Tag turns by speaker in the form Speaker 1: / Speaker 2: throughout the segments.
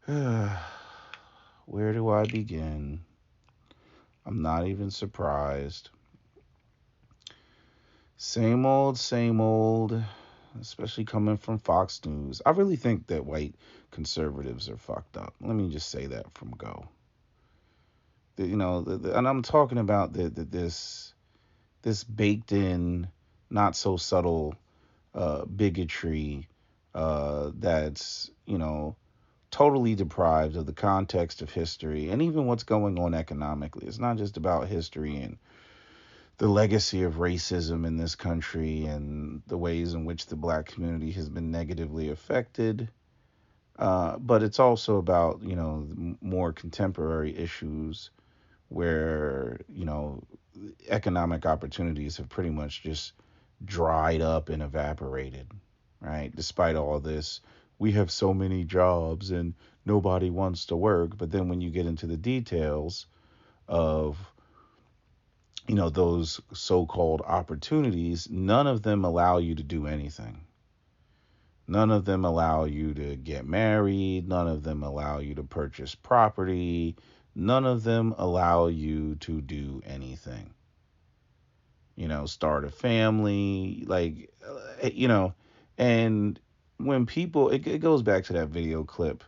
Speaker 1: Where do I begin? I'm not even surprised. Same old, especially coming from Fox News. I really think that white conservatives are fucked up. Let me just say that from go. And I'm talking about this baked in, not so subtle bigotry that's totally deprived of the context of history and even what's going on economically. It's not just about history and the legacy of racism in this country and the ways in which the black community has been negatively affected. But it's also about, more contemporary issues where, economic opportunities have pretty much just dried up and evaporated, right? Despite all this, we have so many jobs and nobody wants to work. But then when you get into the details of, those so called opportunities, none of them allow you to do anything. None of them allow you to get married. None of them allow you to purchase property. None of them allow you to do anything. Start a family, and when people, it goes back to that video clip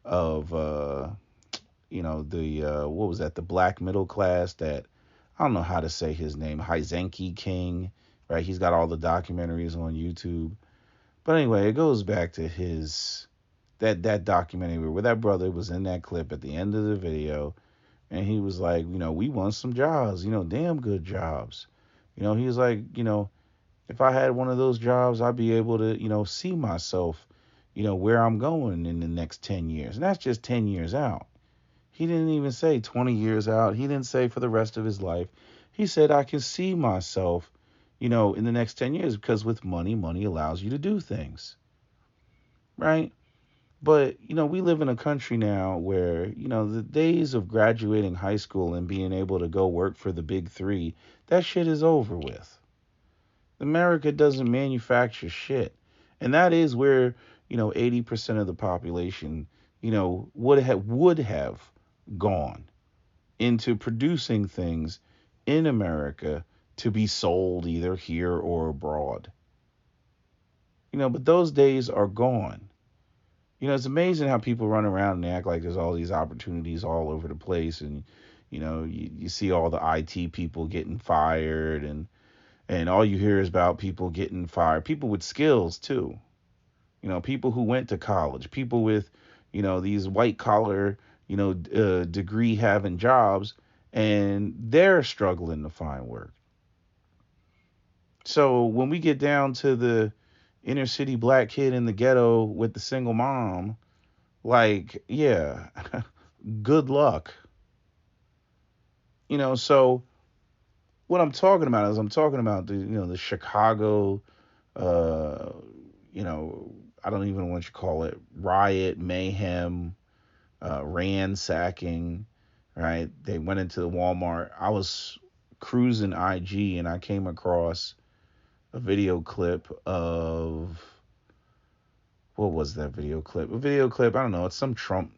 Speaker 1: of, the, what was that, the black middle class that, I don't know how to say his name, Hyzenki King, right? He's got all the documentaries on YouTube. But anyway, it goes back to that documentary where that brother was in that clip at the end of the video, and he was like, we want some jobs, damn good jobs. He was like, if I had one of those jobs, I'd be able to, see myself, where I'm going in the next 10 years. And that's just 10 years out. He didn't even say 20 years out. He didn't say for the rest of his life. He said, I can see myself, in the next 10 years because with money, money allows you to do things, right? But, we live in a country now where, the days of graduating high school and being able to go work for the big three, that shit is over with. America doesn't manufacture shit. And that is where, 80% of the population, would have gone into producing things in America to be sold either here or abroad. But those days are gone. It's amazing how people run around and act like there's all these opportunities all over the place, and you see all the IT people getting fired, and all you hear is about people getting fired. People with skills too. People who went to college, people with, these white collar, degree having jobs, and they're struggling to find work. So when we get down to the inner city black kid in the ghetto with the single mom, like, yeah, good luck. So what I'm talking about is I'm talking about the Chicago, uh, you know, I don't even know what you call it, riot, mayhem, ransacking, right? They went into the Walmart. I was cruising IG and I came across a video clip of, what was that video clip? A video clip, I don't know, it's some Trump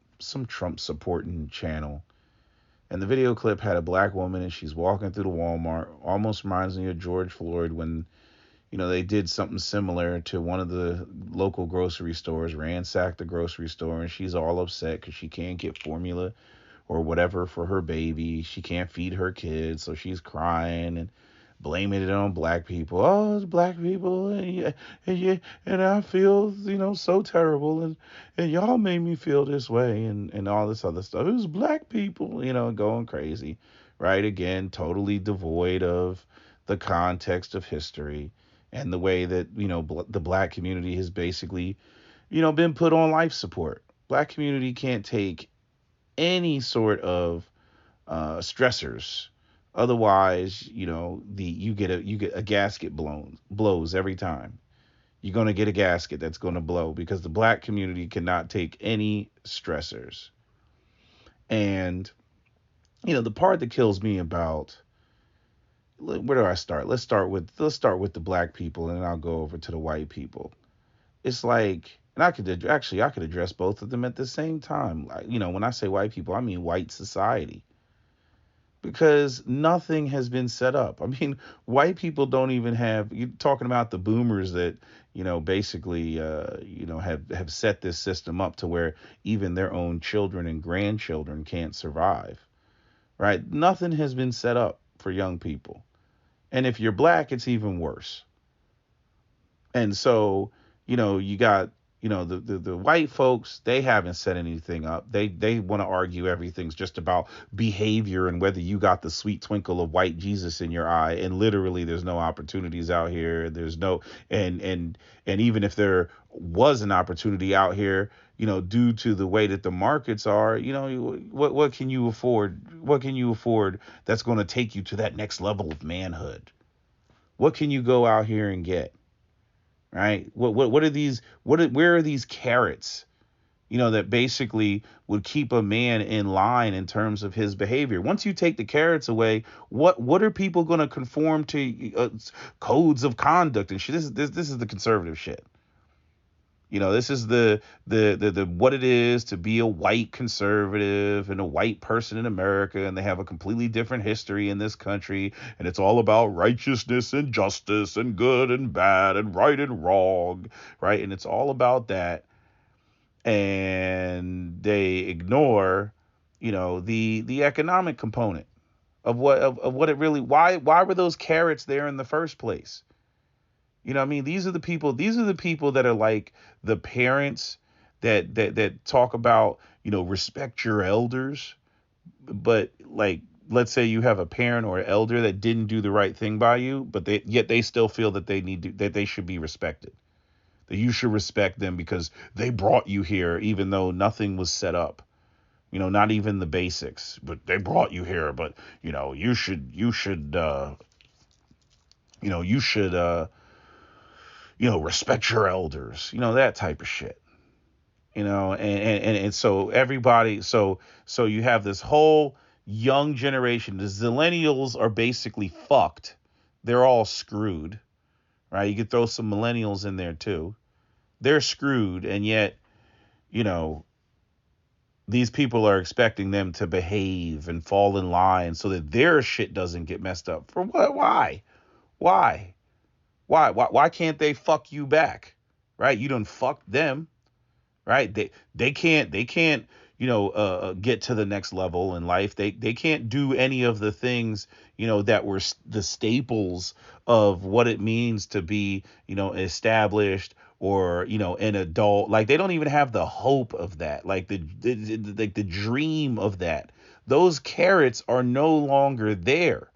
Speaker 1: supporting channel. And the video clip had a black woman and she's walking through the Walmart. Almost reminds me of George Floyd when, they did something similar to one of the local grocery stores, ransacked the grocery store, and she's all upset because she can't get formula or whatever for her baby. She can't feed her kids, so she's crying and blaming it on black people. Oh, it's black people, and I feel so terrible, and y'all made me feel this way, and all this other stuff. It was black people, going crazy, right? Again, totally devoid of the context of history and the way that the black community has basically been put on life support. Black community can't take any sort of stressors. Otherwise, the you get a gasket blows every time. You're gonna get a gasket that's gonna blow because the black community cannot take any stressors. And the part that kills me about, where do I start? Let's start with the black people and then I'll go over to the white people. It's like And I could address both of them at the same time. Like, when I say white people, I mean white society, because nothing has been set up. I mean, white people don't even have. You're talking about the boomers that basically have set this system up to where even their own children and grandchildren can't survive. Right? Nothing has been set up for young people, and if you're black, it's even worse. And so, you got, the white folks, they haven't set anything up. They want to argue everything's just about behavior and whether you got the sweet twinkle of white Jesus in your eye. And literally there's no opportunities out here. There's no, and even if there was an opportunity out here, due to the way that the markets are, what can you afford? What can you afford that's going to take you to that next level of manhood? What can you go out here and get? Right? What are these? Where are these carrots? That basically would keep a man in line in terms of his behavior. Once you take the carrots away, what are people going to conform to codes of conduct and shit? This is the conservative shit. This is the what it is to be a white conservative and a white person in America, and they have a completely different history in this country, and it's all about righteousness and justice and good and bad and right and wrong, right? And it's all about that, and they ignore, the economic component of what it really. Why were those carrots there in the first place? What I mean? These are the people that are like the parents that talk about, respect your elders, but like, let's say you have a parent or an elder that didn't do the right thing by you, but they still feel that that they should be respected. That you should respect them because they brought you here even though nothing was set up. Not even the basics, but they brought you here, but you should respect your elders, that type of shit, and so everybody, so you have this whole young generation. The zillennials are basically fucked. They're all screwed, right? You could throw some millennials in there too. They're screwed, and yet, you know, these people are expecting them to behave and fall in line so that their shit doesn't get messed up. For what? Why? Why? Why can't they fuck you back? Right? You done fucked them, right? They can't get to the next level in life. They can't do any of the things that were the staples of what it means to be established, or an adult. Like, they don't even have the hope of that, like the dream of that. Those carrots are no longer there.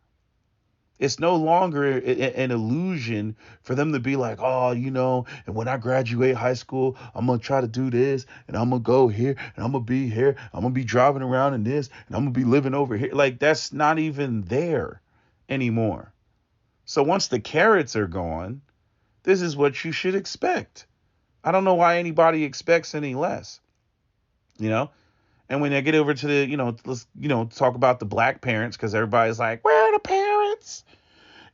Speaker 1: It's no longer an illusion for them to be like, oh, and when I graduate high school, I'm going to try to do this, and I'm going to go here, and I'm going to be here. I'm going to be driving around in this, and I'm going to be living over here. Like, that's not even there anymore. So once the carrots are gone, this is what you should expect. I don't know why anybody expects any less, you know? And when I get over to the, let's, talk about the black parents, because everybody's like, where are the parents?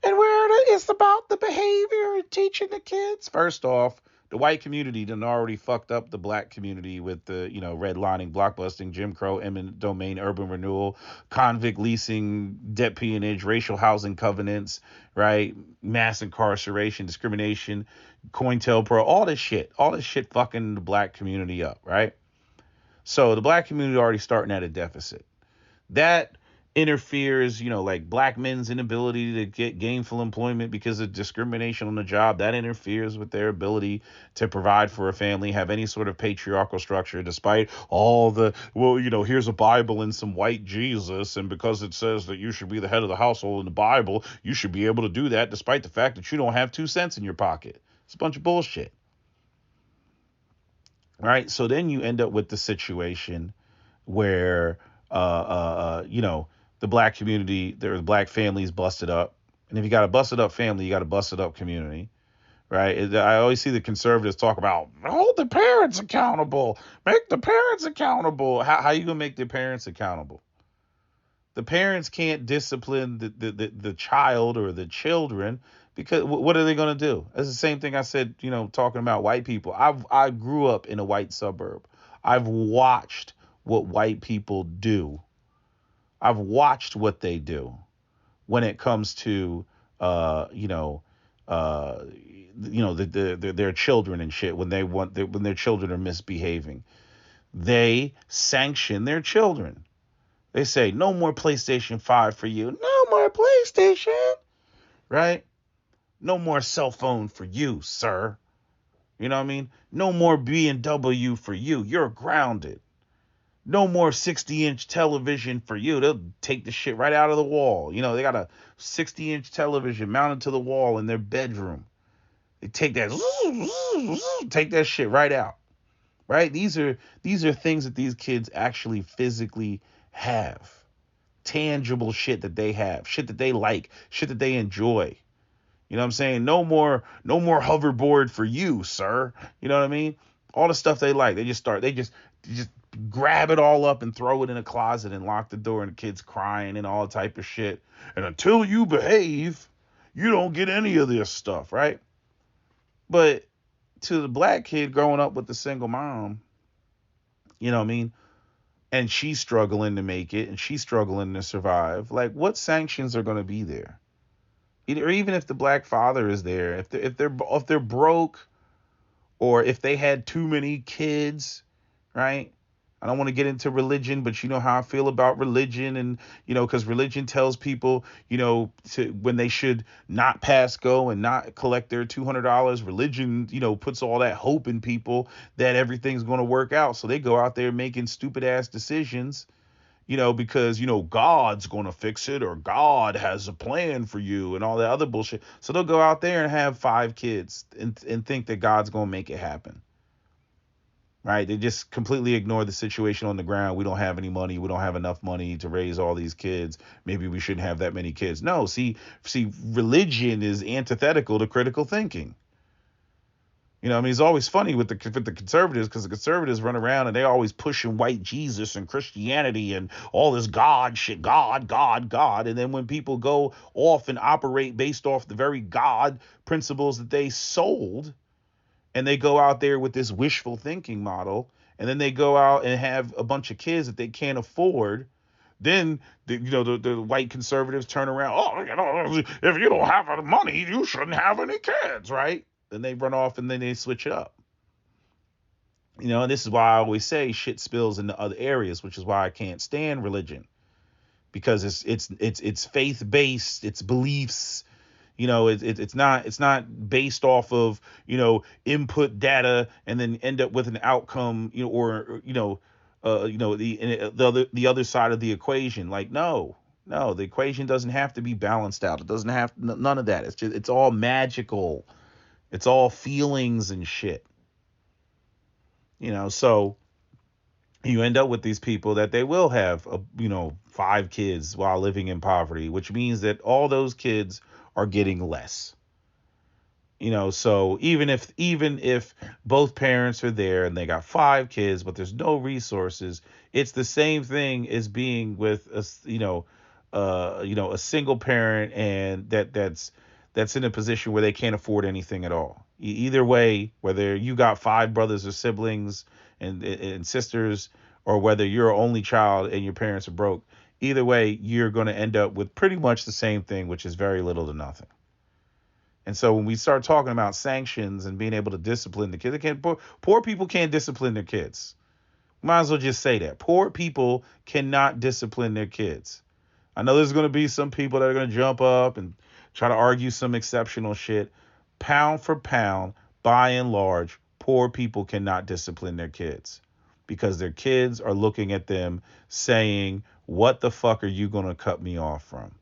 Speaker 1: And it's about the behavior and teaching the kids. First off, the white community done already fucked up the black community with the, redlining, blockbusting, Jim Crow, eminent domain, urban renewal, convict leasing, debt peonage, racial housing covenants, right? Mass incarceration, discrimination, COINTELPRO, all this shit fucking the black community up, right? So the black community already starting at a deficit. That interferes, like black men's inability to get gainful employment because of discrimination on the job. That interferes with their ability to provide for a family, have any sort of patriarchal structure, despite all the, here's a Bible and some white Jesus, and because it says that you should be the head of the household in the Bible, you should be able to do that despite the fact that you don't have 2 cents in your pocket. It's a bunch of bullshit. Right? So then you end up with the situation where the black community, the black families busted up. And if you got a busted up family, you got a busted up community, right? I always see the conservatives talk about hold the parents accountable, make the parents accountable. How you gonna make the parents accountable? The parents can't discipline the child or the children Because what are they going to do? It's the same thing I said, talking about white people. I grew up in a white suburb. I've watched what white people do. I've watched what they do when it comes to, their children and shit. When their children are misbehaving, they sanction their children. They say no more PlayStation 5 for you. No more PlayStation, right? No more cell phone for you, sir. You know what I mean? No more BMW for you. You're grounded. No more 60-inch television for you. They'll take the shit right out of the wall. They got a 60-inch television mounted to the wall in their bedroom. They take that shit right out. Right? These are things that these kids actually physically have. Tangible shit that they have. Shit that they like. Shit that they enjoy. You know what I'm saying? No more hoverboard for you, sir. You know what I mean? All the stuff they like. They just grab it all up and throw it in a closet and lock the door, and the kids crying and all type of shit. And until you behave, you don't get any of this stuff, right? But to the black kid growing up with the single mom, you know what I mean? And she's struggling to make it and she's struggling to survive. Like, what sanctions are going to be there? Or even if the black father is there, if they're broke, or if they had too many kids, right? I don't want to get into religion, but you know how I feel about religion, and because religion tells people, when they should not pass go and not collect their $200. Religion, puts all that hope in people that everything's going to work out, so they go out there making stupid ass decisions. Because, God's going to fix it, or God has a plan for you and all that other bullshit. So they'll go out there and have 5 kids and think that God's going to make it happen. Right? They just completely ignore the situation on the ground. We don't have any money. We don't have enough money to raise all these kids. Maybe we shouldn't have that many kids. No, see, religion is antithetical to critical thinking. It's always funny with the conservatives, because the conservatives run around and they always pushing white Jesus and Christianity and all this God shit, God, God, God. And then when people go off and operate based off the very God principles that they sold, and they go out there with this wishful thinking model, and then they go out and have a bunch of kids that they can't afford, then the white conservatives turn around. Oh, if you don't have any money, you shouldn't have any kids, right? Then they run off and then they switch it up. And this is why I always say shit spills into other areas, which is why I can't stand religion, because it's faith based, it's beliefs. It's not based off of input data and then end up with an outcome, or the other side of the equation. Like, no, the equation doesn't have to be balanced out. It doesn't have none of that. It's all magical. It's all feelings and shit. So you end up with these people that they will have, 5 kids while living in poverty, which means that all those kids are getting less. So even if both parents are there and they got 5 kids, but there's no resources, it's the same thing as being with a single parent, and that's in a position where they can't afford anything at all. Either way, whether you got 5 brothers or siblings and sisters, or whether you're an only child and your parents are broke, either way, you're going to end up with pretty much the same thing, which is very little to nothing. And so when we start talking about sanctions and being able to discipline the kids, poor people can't discipline their kids. Might as well just say that. Poor people cannot discipline their kids. I know there's going to be some people that are going to jump up and try to argue some exceptional shit. Pound for pound, by and large, poor people cannot discipline their kids, because their kids are looking at them saying, what the fuck are you going to cut me off from?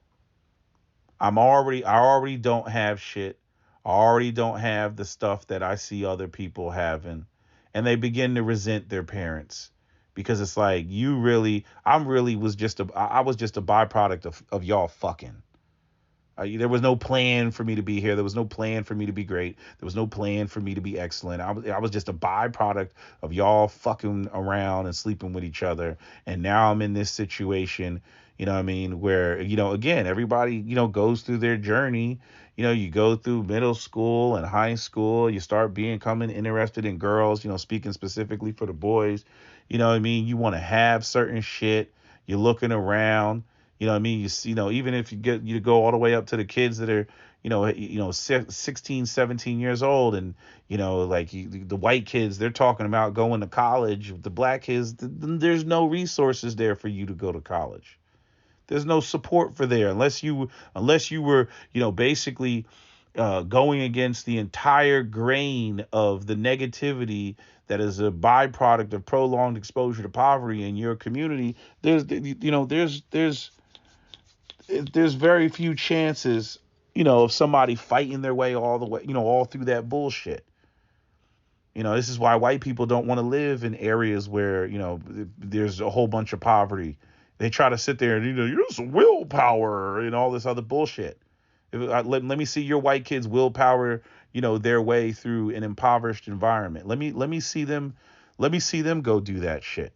Speaker 1: I already don't have shit. I already don't have the stuff that I see other people having. And they begin to resent their parents, because it's like, I was just a byproduct of y'all fucking. There was no plan for me to be here. There was no plan for me to be great. There was no plan for me to be excellent. I was just a byproduct of y'all fucking around and sleeping with each other. And now I'm in this situation, you know what I mean, where, again, everybody, goes through their journey. You go through middle school and high school. You start becoming interested in girls, speaking specifically for the boys. You know what I mean? You want to have certain shit. You're looking around. You know what I mean? Even if you go all the way up to the kids that are, 16, 17 years old, and, like the white kids, they're talking about going to college. The black kids, there's no resources there for you to go to college. There's no support for there unless you were, basically going against the entire grain of the negativity that is a byproduct of prolonged exposure to poverty in your community. There's very few chances, of somebody fighting their way all the way, all through that bullshit. This is why white people don't want to live in areas where, there's a whole bunch of poverty. They try to sit there and, use willpower and all this other bullshit. Let me see your white kids willpower, their way through an impoverished environment. Let me see them go do that shit.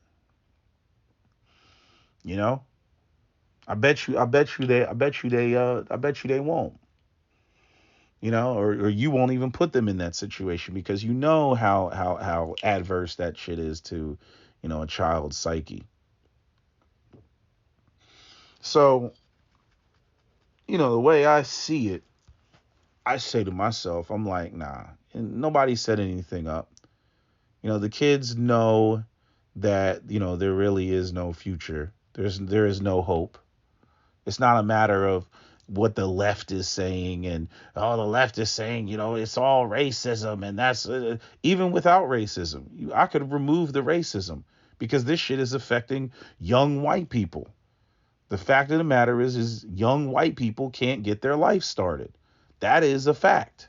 Speaker 1: I bet you they won't. Or you won't even put them in that situation because you know how adverse that shit is to, a child's psyche. So, the way I see it, I say to myself, I'm like, nah, and nobody set anything up. The kids know that, there really is no future. There is no hope. It's not a matter of what the left is saying and, the left is saying, it's all racism, and that's even without racism. I could remove the racism because this shit is affecting young white people. The fact of the matter is young white people can't get their life started. That is a fact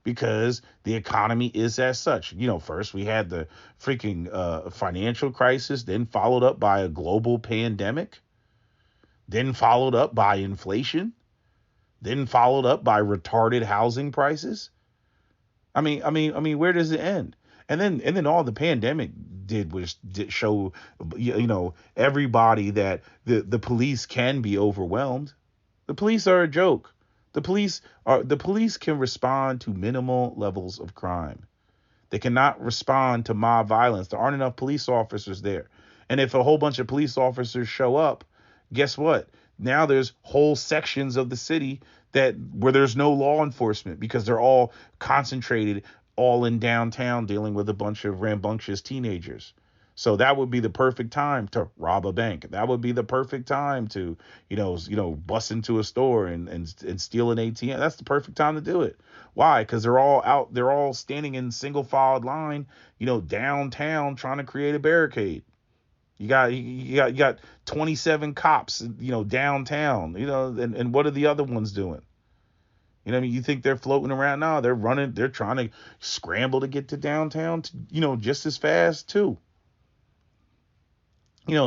Speaker 1: because the economy is as such. First we had the freaking financial crisis, then followed up by a global pandemic, then followed up by inflation, then followed up by retarded housing prices. I mean, where does it end? And then all the pandemic did was show, everybody that the police can be overwhelmed. The police are a joke. The police can respond to minimal levels of crime. They cannot respond to mob violence. There aren't enough police officers there. And if a whole bunch of police officers show up, guess what? Now there's whole sections of the city where there's no law enforcement because they're all concentrated all in downtown dealing with a bunch of rambunctious teenagers. So that would be the perfect time to rob a bank. That would be the perfect time to, bust into a store and steal an ATM. That's the perfect time to do it. Why? Because they're all out. They're all standing in single filed line, downtown trying to create a barricade. You got 27 cops, downtown, and what are the other ones doing? You think they're floating around? No, they're running. They're trying to scramble to get to downtown, just as fast too.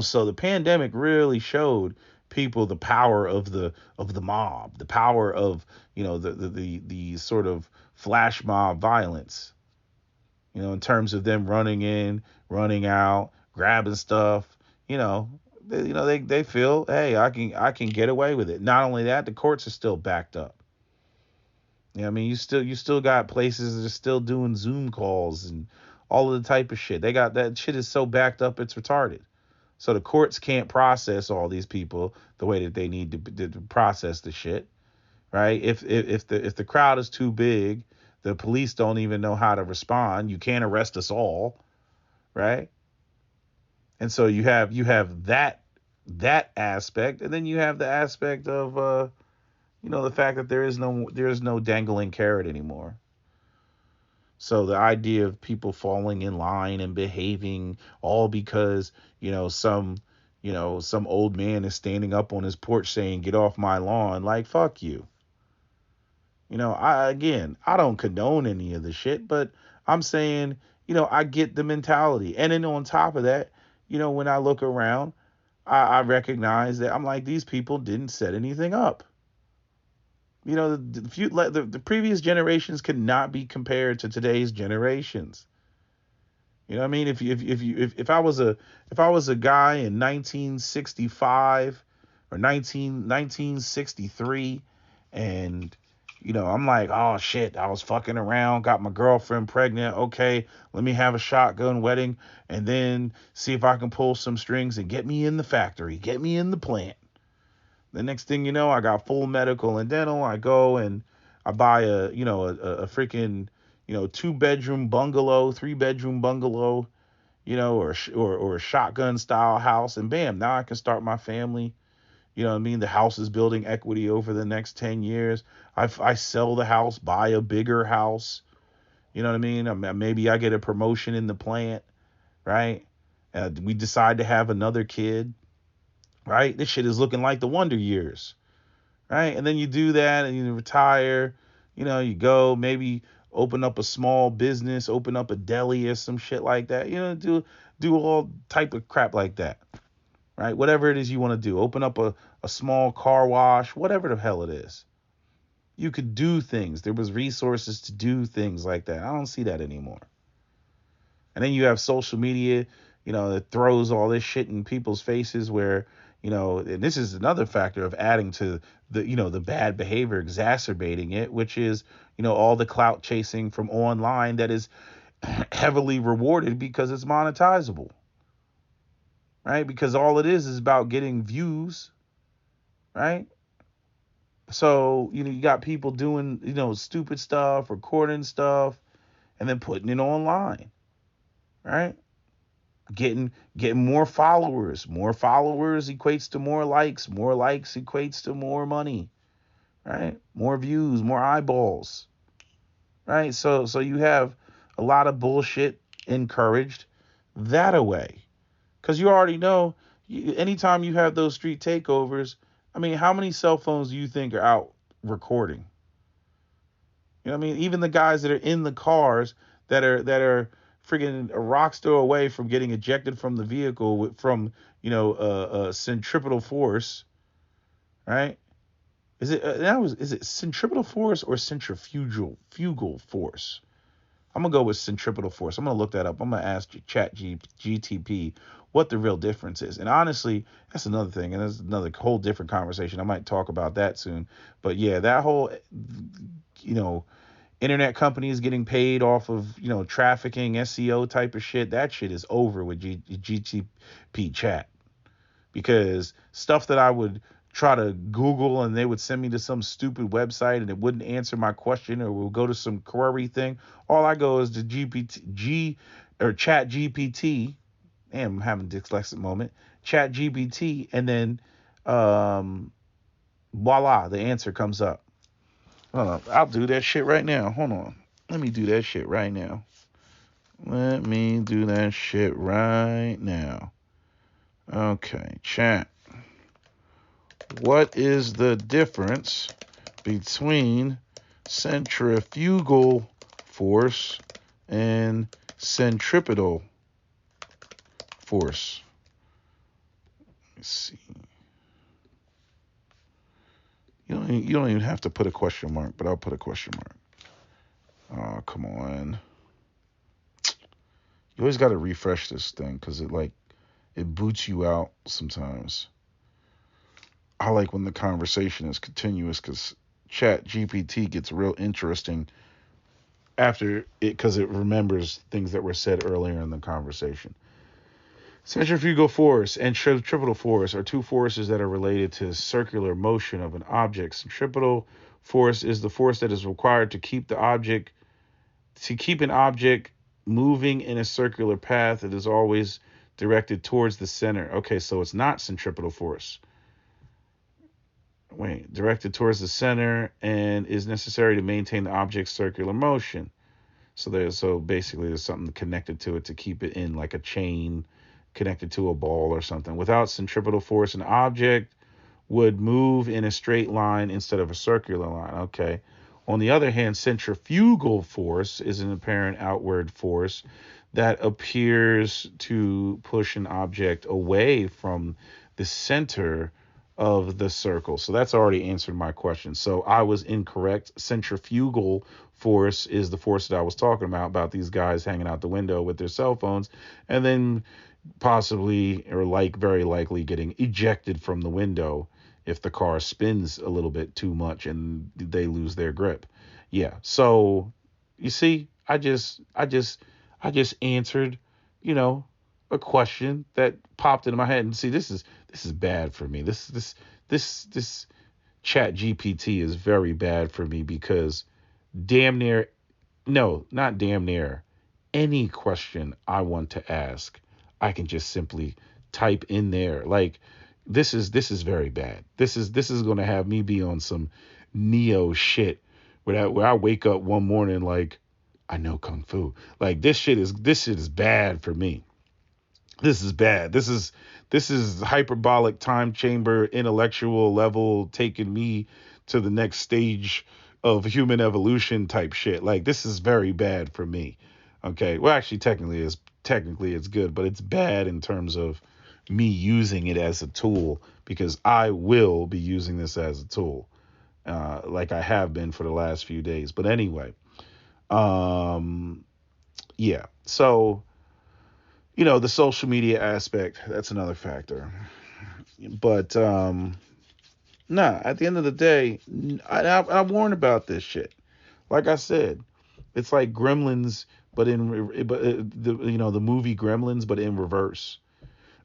Speaker 1: So the pandemic really showed people the power of the mob, the power of, the sort of flash mob violence, in terms of them running in, running out, grabbing stuff, they feel, hey, I can get away with it. Not only that, the courts are still backed up. You still got places that are still doing Zoom calls and all of the type of shit. They got that shit is so backed up it's retarded. So the courts can't process all these people the way that they need to process the shit, right? If the crowd is too big, the police don't even know how to respond. You can't arrest us all, right? And so you have that aspect, and then you have the aspect of the fact that there is no dangling carrot anymore. So the idea of people falling in line and behaving all because, some old man is standing up on his porch saying, "Get off my lawn," like, fuck you. I don't condone any of the shit, but I'm saying, I get the mentality. And then on top of that, when I look around, I recognize that I'm like, these people didn't set anything up. The previous generations could not be compared to today's generations. You know what I mean? If I was a guy in 1965 or 1963, and I'm like, oh shit, I was fucking around, got my girlfriend pregnant. Okay, let me have a shotgun wedding, and then see if I can pull some strings and get me in the factory, get me in the plant. The next thing you know, I got full medical and dental. I go and I buy a freaking 2 bedroom bungalow, 3 bedroom bungalow, or a shotgun style house, and bam, now I can start my family. You know what I mean? The house is building equity over the next 10 years. I sell the house, buy a bigger house. You know what I mean? Maybe I get a promotion in the plant, right? We decide to have another kid, right? This shit is looking like the Wonder Years, right? And then you do that and you retire. You go maybe open up a small business, open up a deli or some shit like that. Do all type of crap like that, right? Whatever it is you want to do, open up a small car wash, whatever the hell it is. You could do things. There was resources to do things like that. I don't see that anymore. And then you have social media, that throws all this shit in people's faces where, and this is another factor of adding to the bad behavior, exacerbating it, which is, all the clout chasing from online that is heavily rewarded because it's monetizable, right? Because all it is about getting views, right? So, you got people doing, stupid stuff, recording stuff, and then putting it online, right? Getting more followers. More followers equates to more likes. More likes equates to more money, right? More views, more eyeballs, right? So you have a lot of bullshit encouraged that away. Because you already know, anytime you have those street takeovers, I mean, how many cell phones do you think are out recording? You know what I mean? Even the guys that are in the cars that are freaking a rock star away from getting ejected from the vehicle from centripetal force, right? Is it centripetal force or centrifugal force? I'm gonna go with centripetal force. I'm gonna look that up. I'm gonna ask GTP what the real difference is. And honestly, that's another thing, and that's another whole different conversation. I might talk about that soon. But yeah, that whole internet companies getting paid off of trafficking, SEO type of shit. That shit is over with GTP chat, because stuff that I would try to Google and they would send me to some stupid website and it wouldn't answer my question, or we'll go to some query thing. All I go is to Chat GPT. Damn, I'm having a dyslexic moment. Chat GPT, and then voila, the answer comes up. Hold on, I'll do that shit right now. Hold on. Let me do that shit right now. Okay, chat. What is the difference between centrifugal force and centripetal force? Let's see. You don't even have to put a question mark, but I'll put a question mark. Oh, come on. You always got to refresh this thing because it boots you out sometimes. I like when the conversation is continuous, because Chat GPT gets real interesting after it, because it remembers things that were said earlier in the conversation. Centrifugal force and centripetal force are two forces that are related to circular motion of an object. Centripetal force is the force that is required to keep an object moving in a circular path. It is always directed towards the center. Okay, so it's not centripetal force. Directed towards the center and is necessary to maintain the object's circular motion. So basically there's something connected to it to keep it in, like a chain connected to a ball or something. Without centripetal force, an object would move in a straight line instead of a circular line. Okay. On the other hand, centrifugal force is an apparent outward force that appears to push an object away from the center of the circle. So that's already answered my question. So I was incorrect. Centrifugal force is the force that I was talking about these guys hanging out the window with their cell phones and then possibly or like very likely getting ejected from the window if the car spins a little bit too much and they lose their grip. Yeah. So you see, I just answered, you know, a question that popped into my head. And see, this is bad for me. This chat GPT is very bad for me because damn near, no, not damn near, any question I want to ask, I can just simply type in there. Like this is very bad. This is going to have me be on some neo shit where I wake up one morning like I know kung fu. Like this shit is bad for me. This is bad. This is hyperbolic time chamber intellectual level taking me to the next stage of human evolution type shit. Like this is very bad for me. Okay. Well, actually technically it's good, but it's bad in terms of me using it as a tool because I will be using this as a tool. Like I have been for the last few days. But anyway, um yeah. So the social media aspect, that's another factor. But nah, at the end of the day, I warn about this shit. Like I said, it's like Gremlins, but the movie Gremlins, but in reverse.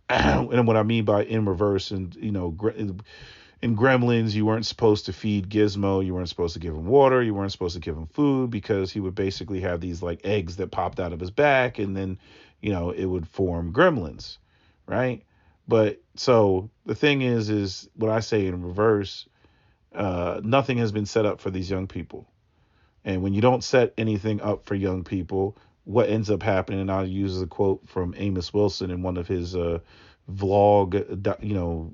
Speaker 1: And what I mean by in reverse, and in Gremlins, you weren't supposed to feed Gizmo, you weren't supposed to give him water, you weren't supposed to give him food because he would basically have these like eggs that popped out of his back, and then it would form gremlins, right? But so the thing is what I say in reverse. Nothing has been set up for these young people. And when you don't set anything up for young people, what ends up happening, and I'll use a quote from Amos Wilson in one of his vlog,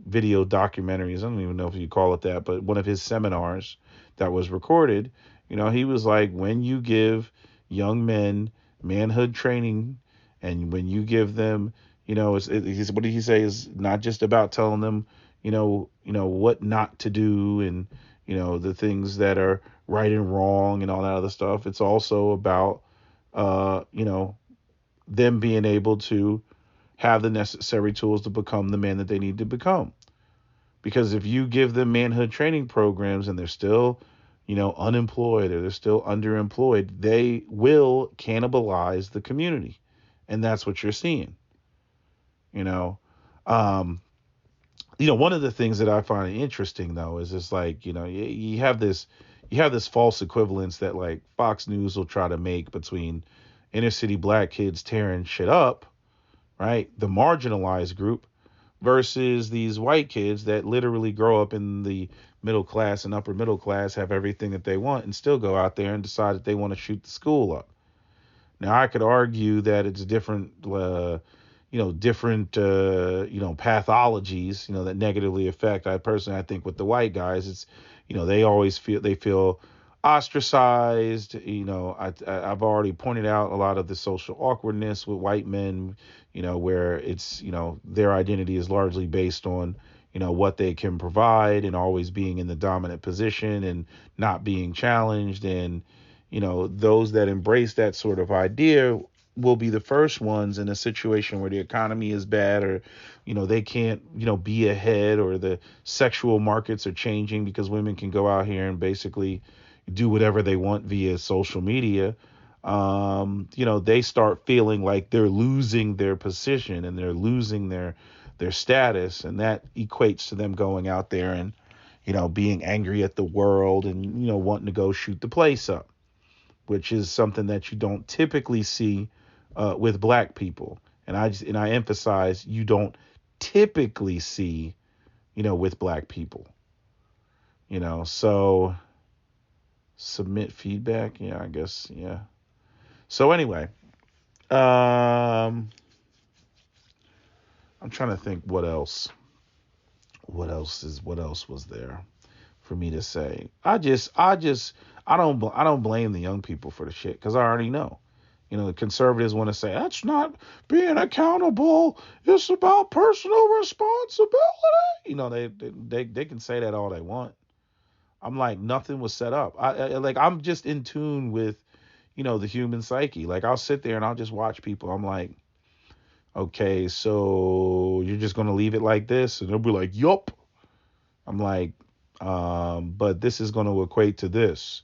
Speaker 1: video documentaries. I don't even know if you call it that, but one of his seminars that was recorded, he was like, when you give young men manhood training, and when you give them, what did he say? Is not just about telling them, what not to do, and the things that are right and wrong and all that other stuff. It's also about, uh, you know, them being able to have the necessary tools to become the man that they need to become. Because if you give them manhood training programs and they're still, unemployed or they're still underemployed, they will cannibalize the community. And that's what you're seeing, you know. Um, One of the things that I find interesting though is just like, you have this false equivalence that like Fox News will try to make between inner city black kids tearing shit up, right? The marginalized group versus these white kids that literally grow up in the middle class and upper middle class, have everything that they want, and still go out there and decide that they want to shoot the school up. Now, I could argue that it's different, pathologies, that negatively affect. I think with the white guys, it's, they always feel ostracized. I've already pointed out a lot of the social awkwardness with white men, where it's, their identity is largely based on, what they can provide and always being in the dominant position and not being challenged. And, those that embrace that sort of idea will be the first ones in a situation where the economy is bad, or they can't be ahead, or the sexual markets are changing because women can go out here and basically do whatever they want via social media. They start feeling like they're losing their position and they're losing their status, and that equates to them going out there and being angry at the world and wanting to go shoot the place up, which is something that you don't typically see with black people. And I emphasize, you don't typically see, with black people. So submit feedback. Yeah, I guess. Yeah. So anyway, I'm trying to think what else. What else was there for me to say? I don't blame the young people for the shit because I already know. The conservatives want to say that's not being accountable. It's about personal responsibility. They can say that all they want. I'm like, nothing was set up. I'm just in tune with, the human psyche. Like, I'll sit there and I'll just watch people. I'm like, okay, so you're just gonna leave it like this, and they'll be like, yup. I'm like, but this is gonna equate to this.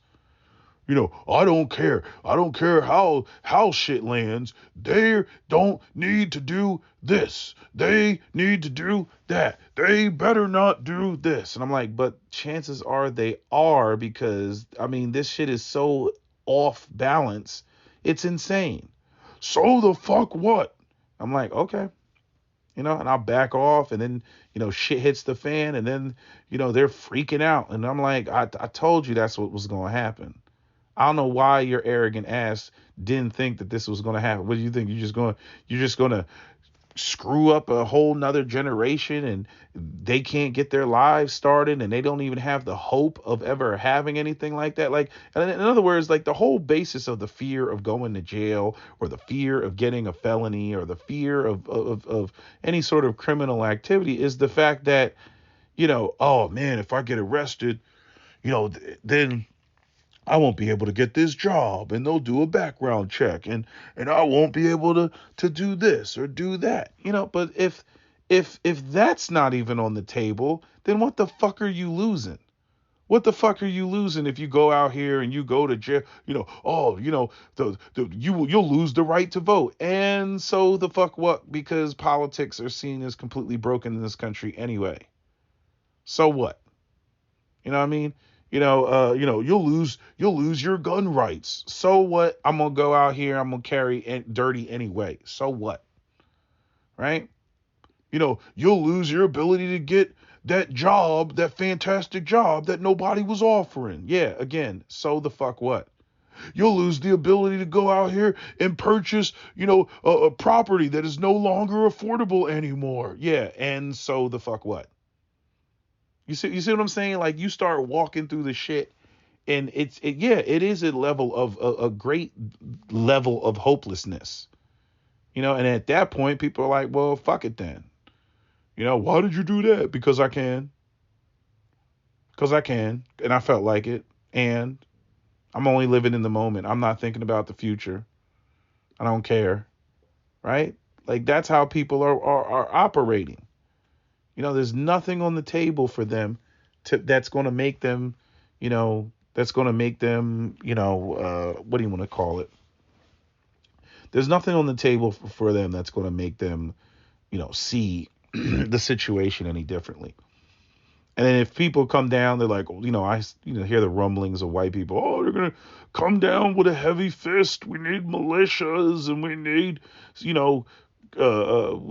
Speaker 1: I don't care. I don't care how shit lands. They don't need to do this. They need to do that. They better not do this. And I'm like, but chances are they are, because this shit is so off balance. It's insane. So the fuck what? I'm like, okay. And I'll back off, and then, shit hits the fan, and then, they're freaking out. And I'm like, I told you that's what was going to happen. I don't know why your arrogant ass didn't think that this was going to happen. What do you think? You're just going to screw up a whole nother generation, and they can't get their lives started, and they don't even have the hope of ever having anything like that. Like, in other words, like, the whole basis of the fear of going to jail, or the fear of getting a felony, or the fear of any sort of criminal activity is the fact that, oh man, if I get arrested, then I won't be able to get this job, and they'll do a background check, and I won't be able to do this or do that. But if that's not even on the table, then what the fuck are you losing? What the fuck are you losing if you go out here and you go to jail? You'll lose the right to vote. And so the fuck what? Because politics are seen as completely broken in this country anyway. So what? You know what I mean? You'll lose your gun rights. So what? I'm gonna go out here. I'm gonna carry dirty anyway. So what? Right? You'll lose your ability to get that job, that fantastic job that nobody was offering. Yeah, again, so the fuck what? You'll lose the ability to go out here and purchase, a property that is no longer affordable anymore. Yeah, and so the fuck what? You see what I'm saying? Like, you start walking through the shit, and it is a level of a great level of hopelessness. And at that point, people are like, well, fuck it then. Why did you do that? Because I can. Because I can, and I felt like it, and I'm only living in the moment. I'm not thinking about the future. I don't care, right? Like, that's how people are operating. There's nothing on the table for them that's going to make them, what do you want to call it? There's nothing on the table for them that's going to make them, see the situation any differently. And then if people come down, they're like, I hear the rumblings of white people. Oh, they're going to come down with a heavy fist. We need militias, and we need,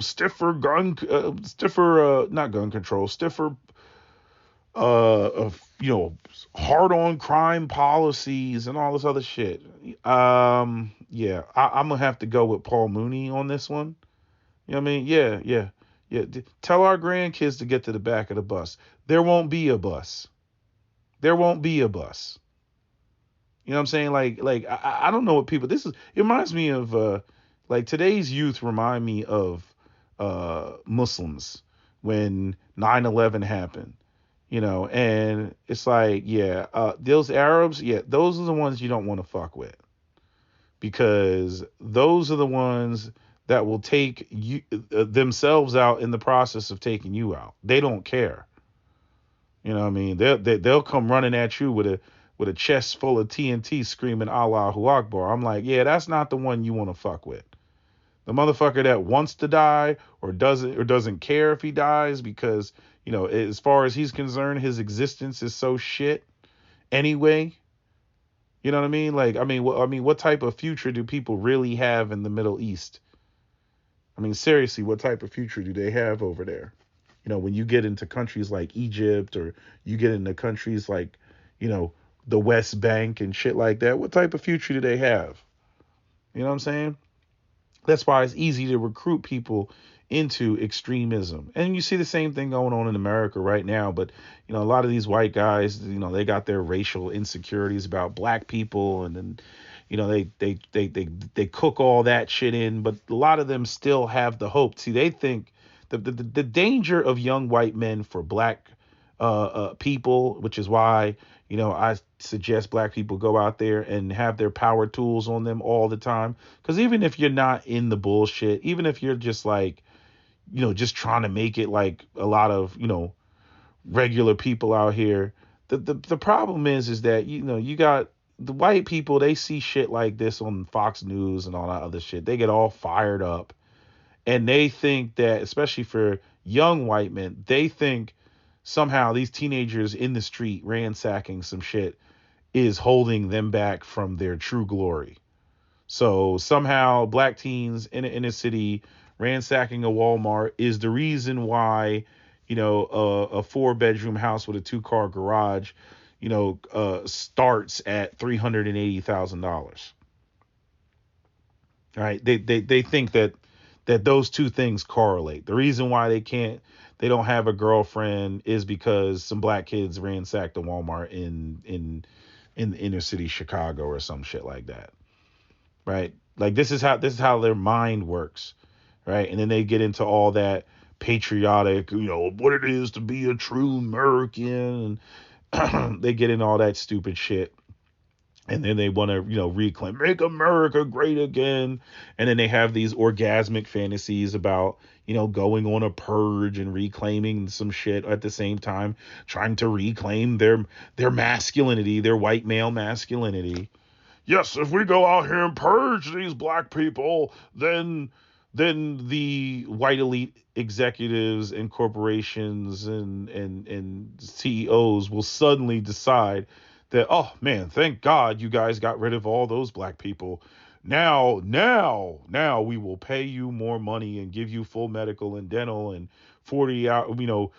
Speaker 1: stiffer not gun control, stiffer, hard on crime policies and all this other shit. Yeah, I'm gonna have to go with Paul Mooney on this one. You know what I mean? Yeah. Tell our grandkids to get to the back of the bus. There won't be a bus. There won't be a bus. You know what I'm saying? Like I don't know what people. It reminds me of like today's youth remind me of Muslims when 9/11 happened. And it's like, those Arabs, those are the ones you don't want to fuck with, because those are the ones that will take you themselves out in the process of taking you out. They don't care. You know what I mean? They'll come running at you with a chest full of TNT screaming Allahu Akbar. I'm like, that's not the one you want to fuck with. The motherfucker that wants to die or doesn't care if he dies because, as far as he's concerned, his existence is so shit anyway. You know what I mean? Like, what type of future do people really have in the Middle East? Seriously, what type of future do they have over there? When you get into countries like Egypt, or you get into countries like, the West Bank and shit like that, what type of future do they have? You know what I'm saying? That's why it's easy to recruit people into extremism. And you see the same thing going on in America right now. But, a lot of these white guys, they got their racial insecurities about black people. And then, they cook all that shit in, but a lot of them still have the hope. See, they think the danger of young white men for black people, which is why I suggest black people go out there and have their power tools on them all the time. Because even if you're not in the bullshit, even if you're just like just trying to make it like a lot of regular people out here, the problem is that you got the white people. They see shit like this on Fox News and all that other shit. They get all fired up, and they think that, especially for young white men, they think somehow these teenagers in the street ransacking some shit is holding them back from their true glory. So somehow black teens in a city ransacking a Walmart is the reason why, a 4-bedroom house with a 2-car garage, starts at $380,000. Right? They think that those two things correlate. The reason why they don't have a girlfriend is because some black kids ransacked a Walmart in the inner city Chicago or some shit like that. Right? Like this is how their mind works. Right? And then they get into all that patriotic, what it is to be a true American. They get in all that stupid shit. And then they want to, reclaim, make America great again. And then they have these orgasmic fantasies about, going on a purge and reclaiming some shit at the same time, trying to reclaim their masculinity, their white male masculinity. Yes, if we go out here and purge these black people, then the white elite executives and corporations and CEOs will suddenly decide that, oh man, thank God you guys got rid of all those black people. Now we will pay you more money and give you full medical and dental and 40 hour,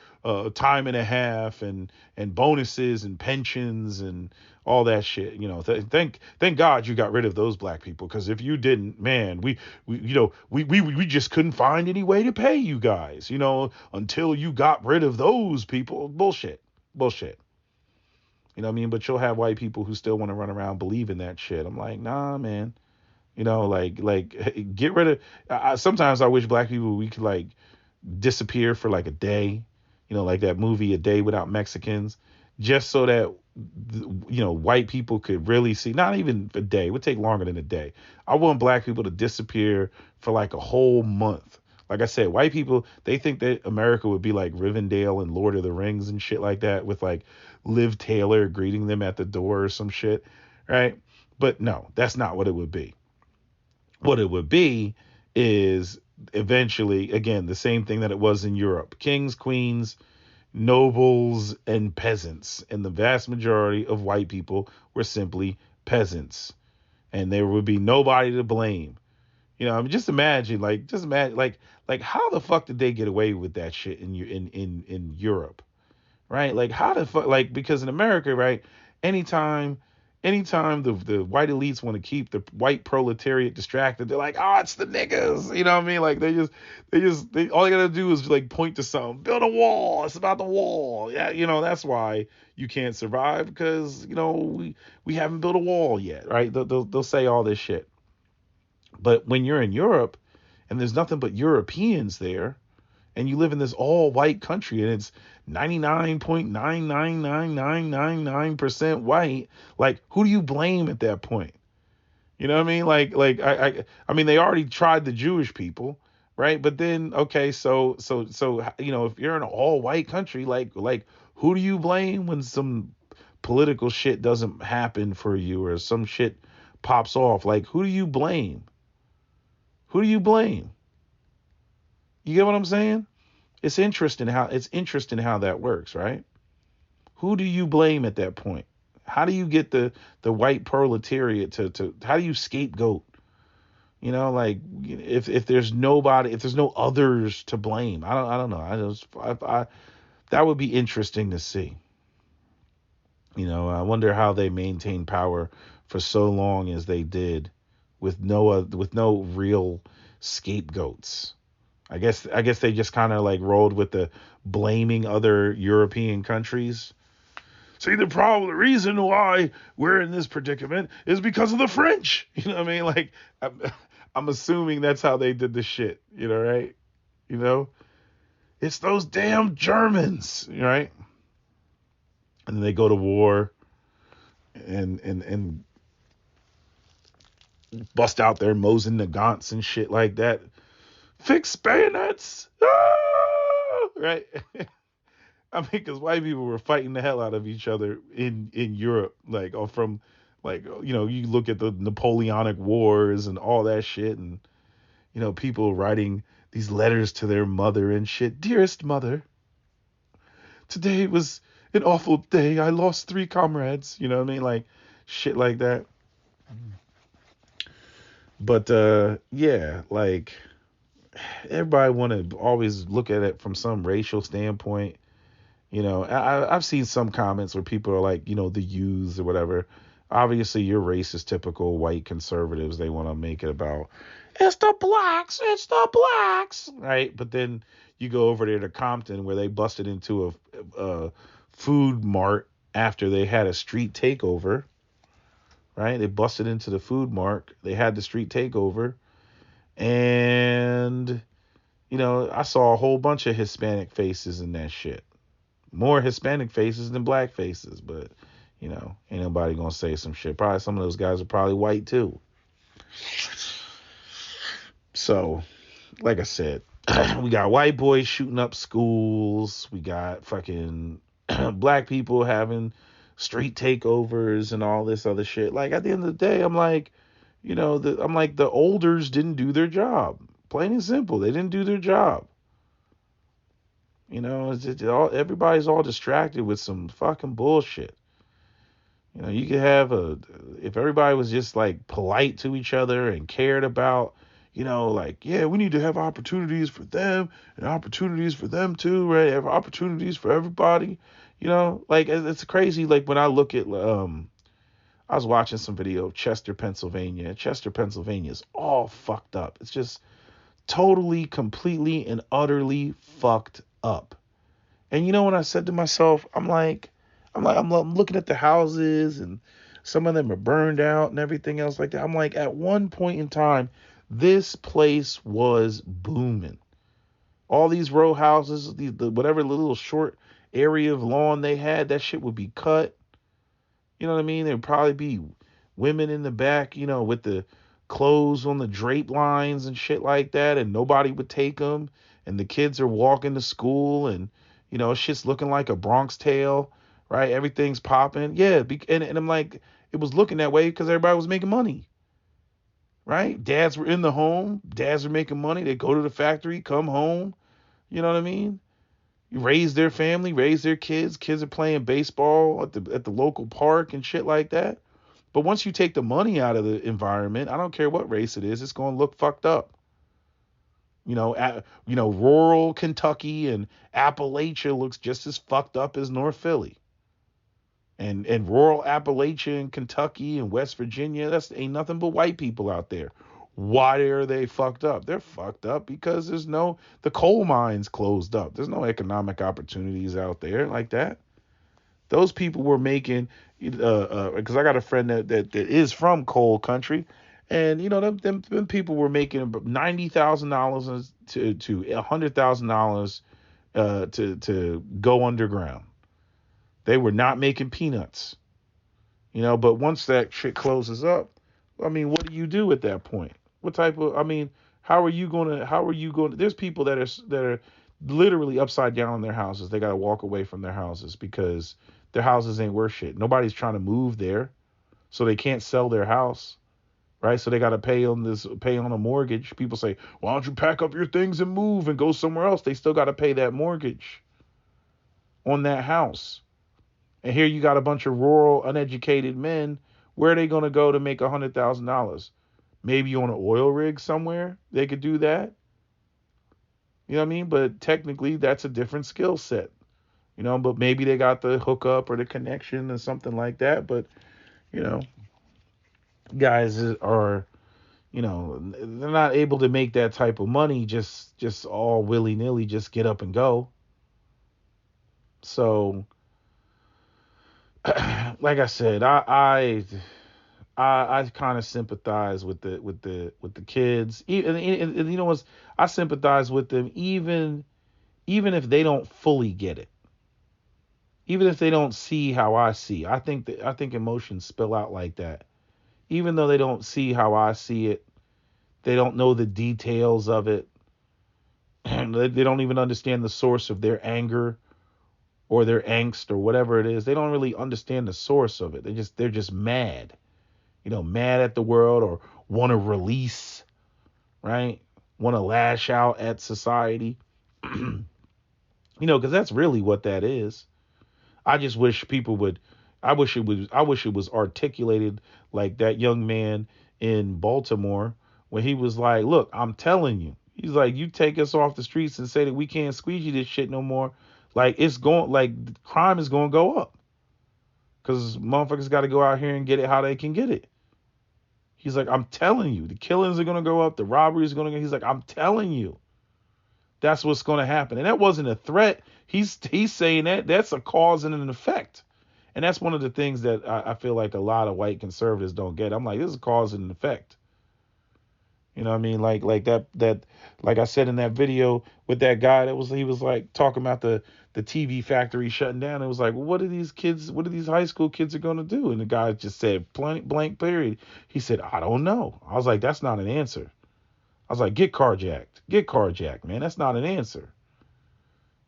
Speaker 1: time and a half and bonuses and pensions and all that shit. Thank God you got rid of those black people, because if you didn't, man, we just couldn't find any way to pay you guys, until you got rid of those people. Bullshit. You know what I mean? But you'll have white people who still want to run around believing that shit. I'm like, nah, man. Get rid of. Sometimes I wish black people, we could like disappear for like a day. Like that movie A Day Without Mexicans, just so that white people could really see. Not even a day. It would take longer than a day. I want black people to disappear for like a whole month. Like I said, white people, they think that America would be like Rivendell and Lord of the Rings and shit like that, with like Liv Taylor greeting them at the door or some shit, right? But no, that's not what it would be. What it would be is eventually, again, the same thing that it was in Europe. Kings, queens, nobles, and peasants. And the vast majority of white people were simply peasants. And there would be nobody to blame. Just imagine, like how the fuck did they get away with that shit in Europe, right? Like how the fuck, like, because in America, right, anytime the white elites want to keep the white proletariat distracted, they're like, oh, it's the niggas, you know what I mean? Like they all they gotta do is like point to something, build a wall. It's about the wall. Yeah, that's why you can't survive, because we haven't built a wall yet, right? They'll say all this shit. But when you're in Europe and there's nothing but Europeans there, and you live in this all white country and it's 99.99999% white, like who do you blame at that point? You know what I mean? I mean, they already tried the Jewish people, right? But then, okay, so if you're in an all white country, like who do you blame when some political shit doesn't happen for you or some shit pops off? Like who do you blame? Who do you blame? You get what I'm saying? It's interesting how that works, right? Who do you blame at that point? How do you get the white proletariat to how do you scapegoat? If there's nobody, if there's no others to blame, I don't know. I that would be interesting to see. I wonder how they maintained power for so long as they did, with no real scapegoats. I guess they just kind of like rolled with the blaming other European countries. See, the reason why we're in this predicament is because of the French. You know what I mean? Like, I'm assuming that's how they did the shit. You know, right? You know, it's those damn Germans, right? And then they go to war and bust out their Mosin Nagants and shit like that. Fix bayonets, right? I mean, because white people were fighting the hell out of each other in Europe, like, or from, like, you know, you look at the Napoleonic Wars and all that shit, and you know, people writing these letters to their mother and shit. Dearest mother, today was an awful day. I lost 3 comrades. You know what I mean? Like, shit like that. But yeah, like, everybody want to always look at it from some racial standpoint. You know, I've seen some comments where people are like, you know, the youths or whatever. Obviously, your race is typical white conservatives. They want to make it about, it's the blacks, right? But then you go over there to Compton where they busted into a food mart after they had a street takeover, right? They busted into the food mart. They had the street takeover. And, you know, I saw a whole bunch of Hispanic faces in that shit. More Hispanic faces than black faces, but, you know, ain't nobody gonna say some shit. Probably some of those guys are probably white too. So, like I said, we got white boys shooting up schools. We got fucking black people having street takeovers and all this other shit. Like, at the end of the day, I'm like, you know, the olders didn't do their job. Plain and simple, they didn't do their job. You know, everybody's all distracted with some fucking bullshit. You know, you could have if everybody was just like polite to each other and cared about, you know, like, yeah, we need to have opportunities for them and opportunities for them too, right? Have opportunities for everybody, you know, like, it's crazy. Like, when I look at, I was watching some video of Chester, Pennsylvania. Chester, Pennsylvania is all fucked up. It's just totally, completely, and utterly fucked up. And you know what I said to myself? I'm looking at the houses and some of them are burned out and everything else like that. I'm like, at one point in time, this place was booming. All these row houses, whatever little short area of lawn they had, that shit would be cut. You know what I mean? There'd probably be women in the back, you know, with the clothes on the drape lines and shit like that, and nobody would take them. And the kids are walking to school, and, you know, shit's looking like a Bronx Tale, right? Everything's popping. Yeah, and I'm like, it was looking that way because everybody was making money, right? Dads were in the home. Dads were making money. They go to the factory, come home. You know what I mean? You raise their family, raise their kids. Kids are playing baseball at the local park and shit like that. But once you take the money out of the environment, I don't care what race it is, it's going to look fucked up. You know, rural Kentucky and Appalachia looks just as fucked up as North Philly. And rural Appalachia and Kentucky and West Virginia, that's ain't nothing but white people out there. Why are they fucked up? They're fucked up because the coal mines closed up. There's no economic opportunities out there like that. Those people were making, because I got a friend that is from coal country, and you know them people were making $90,000 to $100,000 to go underground. They were not making peanuts, you know. But once that shit closes up, I mean, what do you do at that point? What type of, I mean, how are you going to, there's people that are literally upside down in their houses. They got to walk away from their houses because their houses ain't worth shit. Nobody's trying to move there, so they can't sell their house, right? So they got to pay on a mortgage. People say, why don't you pack up your things and move and go somewhere else? They still got to pay that mortgage on that house. And here you got a bunch of rural, uneducated men. Where are they going to go to make $100,000? Maybe on an oil rig somewhere. They could do that. You know what I mean? But technically, that's a different skill set. You know, but maybe they got the hookup or the connection or something like that. But, you know, guys are, you know, they're not able to make that type of money just all willy-nilly, just get up and go. So like I said, I kind of sympathize with the kids. And you know what? I sympathize with them even if they don't fully get it. Even if they don't see how I see. I think emotions spill out like that. Even though they don't see how I see it, they don't know the details of it. They don't even understand the source of their anger or their angst or whatever it is. They don't really understand the source of it. They're just mad. Mad at the world or want to release, right? Want to lash out at society. Because that's really what that is. I just wish people would. I wish it was articulated like that young man in Baltimore when he was like, "Look, I'm telling you." He's like, "You take us off the streets and say that we can't squeegee this shit no more. Like crime is going to go up because motherfuckers got to go out here and get it how they can get it." He's like, "I'm telling you, the killings are going to go up, the robberies are going to go." He's like, "I'm telling you, that's what's going to happen." And that wasn't a threat. He's saying that's a cause and an effect. And that's one of the things that I feel like a lot of white conservatives don't get. I'm like, this is cause and effect. You know what I mean? Like that like I said in that video with that guy he was like talking about the TV factory shutting down. It was like, well, what are these high school kids are gonna do? And the guy just said blank period. He said, I don't know. I was like, that's not an answer. I was like, get carjacked. Get carjacked, man. That's not an answer.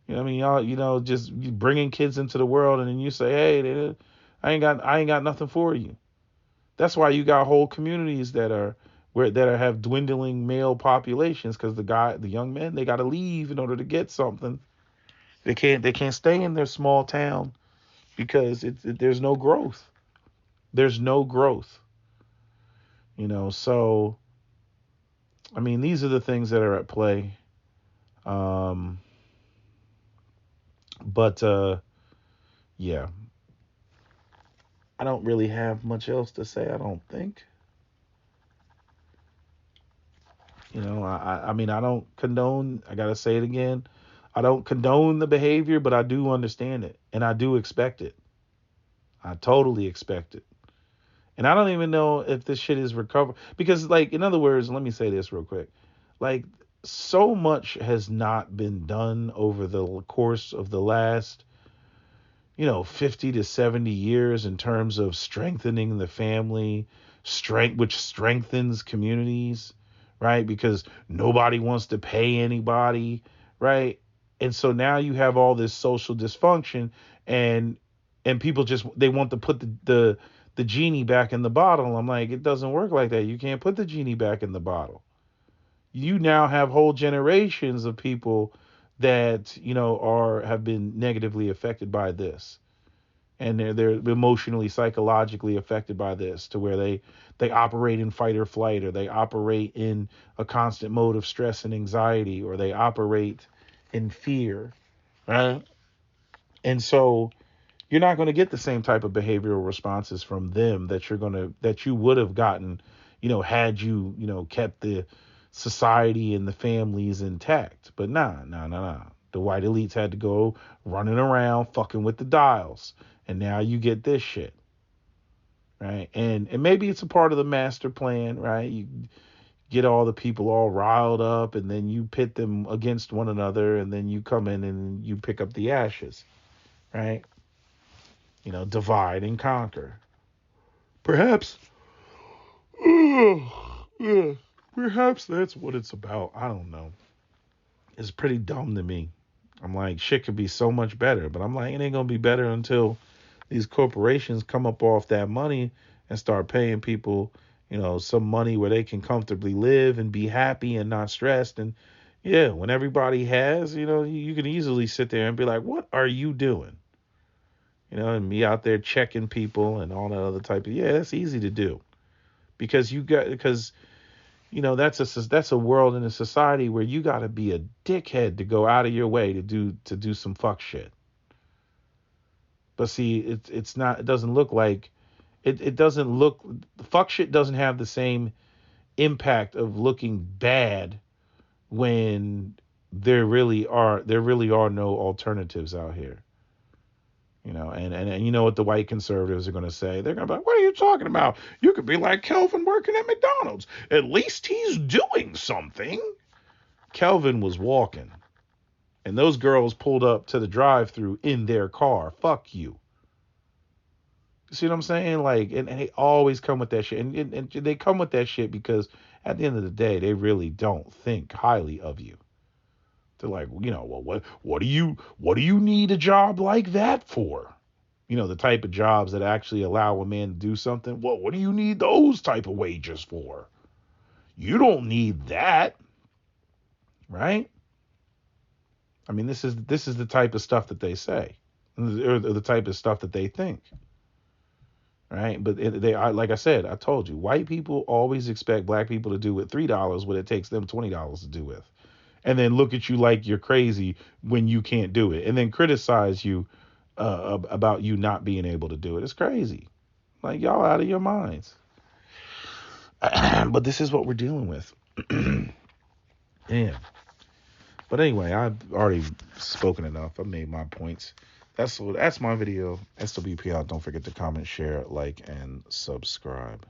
Speaker 1: You know what I mean? Y'all, just bringing kids into the world and then you say, hey, I ain't got nothing for you. That's why you got whole communities that have dwindling male populations because the young men, they got to leave in order to get something. They can't stay in their small town because there's no growth. There's no growth. So I mean, these are the things that are at play. Um, but yeah, I don't really have much else to say. I don't think. I mean, I don't condone. I gotta say it again. I don't condone the behavior, but I do understand it and I do expect it. I totally expect it. And I don't even know if this shit is recovered because, like, in other words, let me say this real quick. Like, so much has not been done over the course of the last 50 to 70 years in terms of strengthening the family, which strengthens communities, right? Because nobody wants to pay anybody, right? And so now you have all this social dysfunction and people just they want to put the genie back in the bottle. I'm like, it doesn't work like that. You can't put the genie back in the bottle. You now have whole generations of people that have been negatively affected by this, and they're emotionally, psychologically affected by this to where they operate in fight or flight, or they operate in a constant mode of stress and anxiety, or they operate in fear, right? And so you're not going to get the same type of behavioral responses from them that you would have gotten, had you kept the society and the families intact. But nah. The white elites had to go running around fucking with the dials. And now you get this shit. Right. And maybe it's a part of the master plan, right? You get all the people all riled up and then you pit them against one another and then you come in and you pick up the ashes. Right. Divide and conquer. Perhaps. Yeah, perhaps that's what it's about. I don't know. It's pretty dumb to me. I'm like, shit could be so much better, but I'm like, it ain't gonna be better until these corporations come up off that money and start paying people, some money where they can comfortably live and be happy and not stressed. And yeah, when everybody has, you can easily sit there and be like, what are you doing? And me out there checking people and all that other type of, yeah, that's easy to do because that's a world and a society where you got to be a dickhead to go out of your way to do some fuck shit. But see, it's not. It doesn't look like it doesn't look. Fuck shit doesn't have the same impact of looking bad when there really are no alternatives out here. And you know what the white conservatives are going to say? They're going to be like, what are you talking about? You could be like Kelvin working at McDonald's. At least he's doing something. Kelvin was walking, and those girls pulled up to the drive-thru in their car. Fuck you. See what I'm saying? Like, and they always come with that shit. And they come with that shit because at the end of the day, they really don't think highly of you. They're like, well, what do you need a job like that for? The type of jobs that actually allow a man to do something. What do you need those type of wages for? You don't need that, right? I mean, this is the type of stuff that they say, or the type of stuff that they think, right? But like I said, I told you, white people always expect black people to do with $3 what it takes them $20 to do with, and then look at you like you're crazy when you can't do it, and then criticize you about you not being able to do it. It's crazy. Like, y'all out of your minds. But this is what we're dealing with. Yeah. But anyway, I've already spoken enough. I've made my points. That's my video. SWP out. Don't forget to comment, share, like, and subscribe.